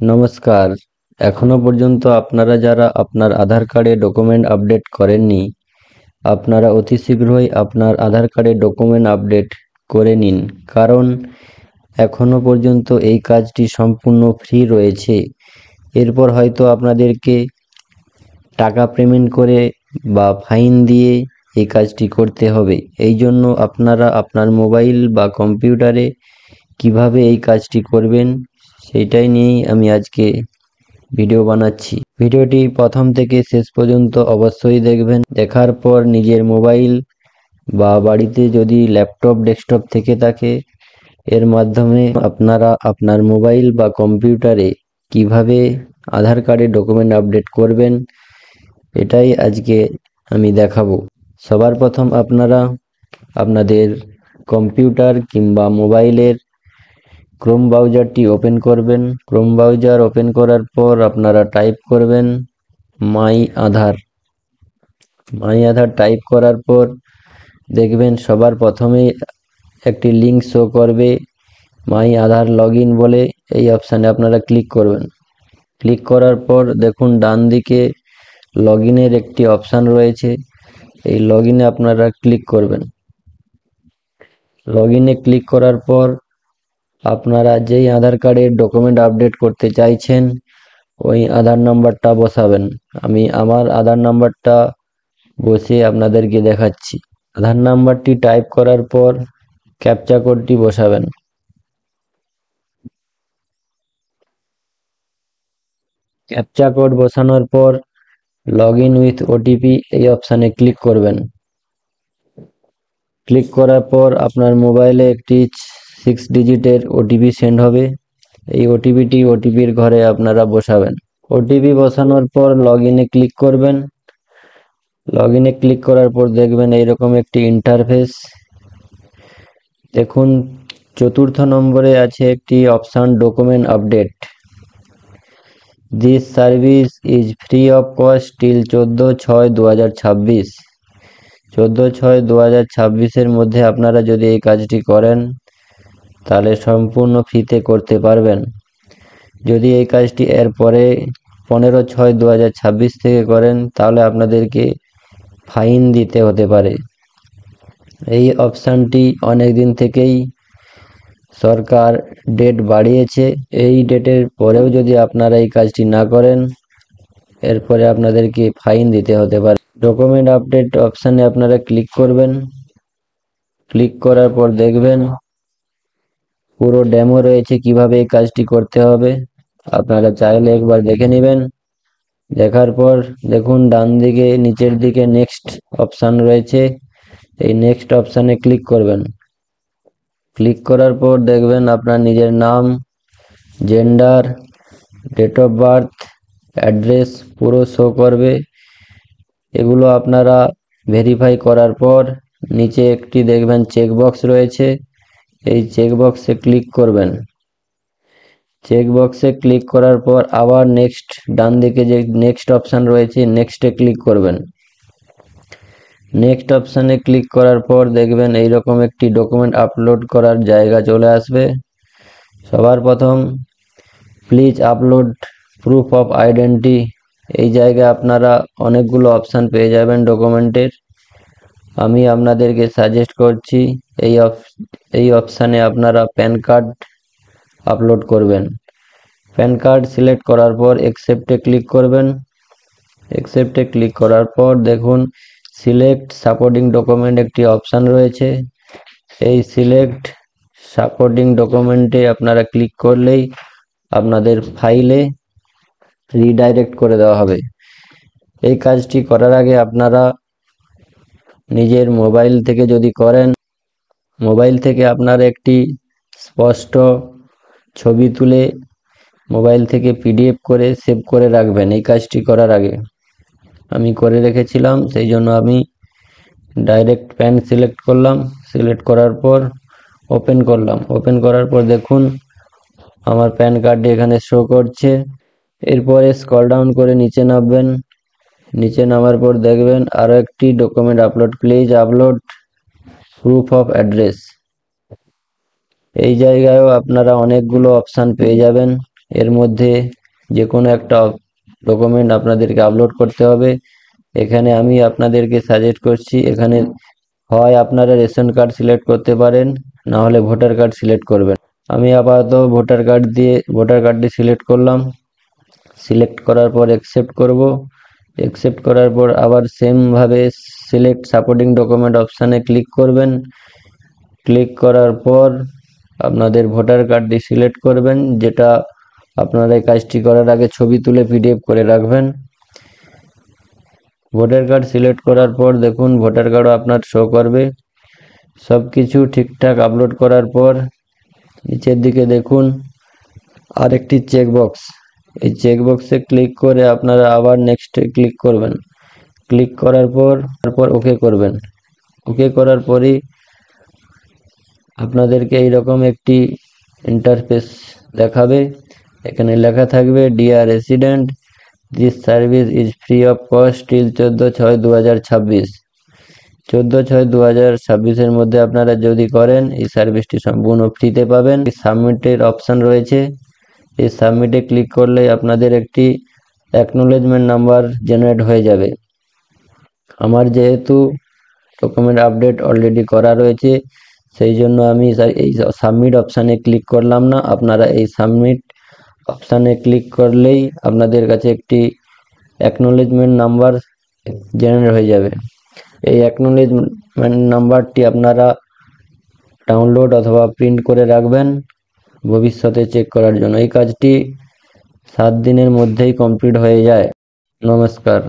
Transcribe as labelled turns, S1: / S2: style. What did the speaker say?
S1: নমস্কার। এখনো পর্যন্ত আপনারা যারা আপনার আধার কার্ডে ডকুমেন্ট আপডেট করেননি, আপনারা অতি শীঘ্রই আপনার আধার কার্ডে ডকুমেন্ট আপডেট করে নিন, কারণ এখনো পর্যন্ত এই কাজটি সম্পূর্ণ ফ্রি রয়েছে। এরপর হয়তো আপনাদেরকে টাকা পেমেন্ট করে বা ফাইন দিয়ে এই কাজটি করতে হবে। এই জন্য আপনারা আপনার মোবাইল বা কম্পিউটারে কিভাবে এই কাজটি করবেন সেইটাই নিয়েই আমি আজকে ভিডিও বানাচ্ছি। ভিডিওটি প্রথম থেকে শেষ পর্যন্ত অবশ্যই দেখবেন। দেখার পর নিজের মোবাইল বা বাড়িতে যদি ল্যাপটপ ডেস্কটপ থেকে থাকে, এর মাধ্যমে আপনারা আপনার মোবাইল বা কম্পিউটারে কিভাবে আধার কার্ডে ডকুমেন্ট আপডেট করবেন এটাই আজকে আমি দেখাবো। সবার প্রথম আপনারা আপনাদের কম্পিউটার কিংবা মোবাইলের ক্রোম ব্রাউজারটি ওপেন করবেন। ক্রোম ব্রাউজার ওপেন করার পর আপনারা টাইপ করবেন মাই আধার। টাইপ করার পর দেখবেন সবার প্রথমেই একটি লিঙ্ক শো করবে মাই আধার লগইন বলে। এই অপশানে আপনারা ক্লিক করবেন। ক্লিক করার পর দেখুন ডান দিকে লগইনের একটি অপশান রয়েছে। এই লগইনে আপনারা ক্লিক করবেন। লগইনে ক্লিক করার পর আপনারা যেই আধার কার্ডের ডকুমেন্ট আপডেট করতে চাইছেন ওই আধার নাম্বারটা বসাবেন। আমি আমার আধার নাম্বারটা বসে আপনাদেরকে দেখাচ্ছি। আধার নাম্বারটি টাইপ করার পর ক্যাপচা কোডটি বসাবেন। ক্যাপচা কোড বসানোর পর লগ ইন উইথ ওটিপি এই অপশানে ক্লিক করবেন। ক্লিক করার পর আপনার মোবাইলে একটি 6 ডিজিটের ওটিপি সেন্ড হবে। এই ওটিপির ঘরে আপনারা বসাবেন। ওটিপি বসানোর পর লগ ইনে ক্লিক করবেন। লগ ইনে ক্লিক করার পর দেখবেন এইরকম একটি ইন্টারফেস। দেখুন চতুর্থ নম্বরে আছে একটি option document update. This service is free of cost till 14/6/2026। 14/6/2026 মধ্যে আপনারা যদি এই কাজটি করেন তাহলে সম্পূর্ণ ফ্রিতে করতে পারবেন। যদি এই কাজটি এর পরে 15/6/2026 থেকে করেন তাহলে আপনাদেরকে ফাইন দিতে হতে পারে। এই অপশানটি অনেক দিন থেকেই সরকার ডেট বাড়িয়েছে। এই ডেটের পরেও যদি আপনারা এই কাজটি না করেন এরপরে আপনাদেরকে ফাইন দিতে হতে পারে। ডকুমেন্ট আপডেট অপশানে আপনারা ক্লিক করবেন। ক্লিক করার পর দেখবেন পুরো ডেমো রয়েছে কিভাবে এই কাজটি করতে হবে। আপনারা চাইলে একবার দেখে নেবেন। দেখার পর দেখুন ডান দিকে নিচের দিকে নেক্সট অপশান রয়েছে। এই নেক্সট অপশানে ক্লিক করবেন। ক্লিক করার পর দেখবেন আপনার নিজের নাম, gender, date of birth, address পুরো শো করবে। এগুলো আপনারা ভেরিফাই করার পর নিচে একটি দেখবেন চেকবক্স রয়েছে। এই চেকবক্সে ক্লিক করবেন। চেকবক্সে ক্লিক করার পর আবার নেক্সট ডান দিকে যে নেক্সট অপশান রয়েছে নেক্সটে ক্লিক করবেন। নেক্সট অপশানে ক্লিক করার পর দেখবেন এইরকম একটি ডকুমেন্ট আপলোড করার জায়গা চলে আসবে। সবার প্রথম please upload proof of identity. এই জায়গায় আপনারা অনেকগুলো অপশান পেয়ে যাবেন ডকুমেন্টের। আমি আপনাদেরকে সাজেস্ট করছি এই অপশানে আপনারা প্যান কার্ড আপলোড করবেন। প্যান কার্ড সিলেক্ট করার পর অ্যাকসেপ্টে ক্লিক করবেন। অ্যাকসেপ্টে ক্লিক করার পর দেখুন সিলেক্ট সাপোর্টিং ডকুমেন্ট একটি অপশান রয়েছে। এই সিলেক্ট সাপোর্টিং ডকুমেন্টে আপনারা ক্লিক করলেই আপনাদের ফাইলে রিডাইরেক্ট করে দেওয়া হবে। এই কাজটি করার আগে আপনারা নিজের মোবাইল থেকে যদি করেন, মোবাইল থেকে আপনারা একটি স্পষ্ট ছবি তুলে মোবাইল থেকে পিডিএফ করে সেভ করে রাখবেন। এই কাজটি করার আগে আমি করে রেখেছিলাম, সেই জন্য আমি ডাইরেক্ট প্যান সিলেক্ট করলাম। সিলেক্ট করার পর ওপেন করলাম। ওপেন করার পর দেখুন আমার প্যান কার্ডটি এখানে শো করছে। এরপরে স্ক্রল ডাউন করে নিচে নামবেন। নিচে নামার পর দেখবেন আরও একটি document upload, please upload proof of address. এই জায়গায়ও আপনারা অনেকগুলো অপশান পেয়ে যাবেন। এর মধ্যে যে কোনো একটা ডকুমেন্ট আপনাদেরকে আপলোড করতে হবে। এখানে আমি আপনাদেরকে সাজেস্ট করছি, এখানে হয় আপনারা রেশন কার্ড সিলেক্ট করতে পারেন, না হলে ভোটার কার্ড সিলেক্ট করবেন। আমি আপাতত ভোটার কার্ডটি সিলেক্ট করলাম। সিলেক্ট করার পর অ্যাকসেপ্ট করব। অ্যাকসেপ্ট করার পর আবার সেম ভাবে সিলেক্ট সাপোর্টিং ডকুমেন্ট অপশানে ক্লিক করবেন। ক্লিক করার পর আপনাদের ভোটার কার্ডটি সিলেক্ট করবেন, যেটা আপনারা এই কাজটি করার আগে ছবি তুলে পিডিএফ করে রাখবেন। ভোটার কার্ড সিলেক্ট করার পর দেখুন ভোটার কার্ডও আপনার শো করবে। সব কিছু ঠিকঠাক আপলোড করার পর নিচের দিকে দেখুন আরেকটি চেকবক্স, এই চেকবক্সে ক্লিক করে আপনারা আবার নেক্সটে ক্লিক করবেন। ক্লিক করার পর তারপর ওকে করবেন। ওকে করার পরই আপনাদেরকে এইরকম একটি ইন্টারফেস দেখাবে। এখানে লেখা থাকবে dear resident, this service is free of cost till 14/6/2026। 14/6/2026 মধ্যে আপনারা যদি করেন এই সার্ভিসটি সম্পূর্ণ ফ্রিতে পাবেন। সাবমিটের অপশান রয়েছে, এই সাবমিটে ক্লিক করলেই আপনাদের একটি অ্যাকনোলেজমেন্ট নাম্বার জেনারেট হয়ে যাবে। আমার যেহেতু ডকুমেন্ট আপডেট অলরেডি করা রয়েছে, সেই জন্য আমি এই সাবমিট অপশানে ক্লিক করলাম না। আপনারা এই সাবমিট অপশানে ক্লিক করলেই আপনাদের কাছে একটি অ্যাকনোলেজমেন্ট নাম্বার জেনারেট হয়ে যাবে। এই অ্যাকনোলেজমেন্ট নাম্বারটি আপনারা ডাউনলোড অথবা প্রিন্ট করে রাখবেন ভবিষ্যতে চেক করার জন্য। এই কাজটি 7 দিনের মধ্যেই কমপ্লিট হয়ে যায়। নমস্কার।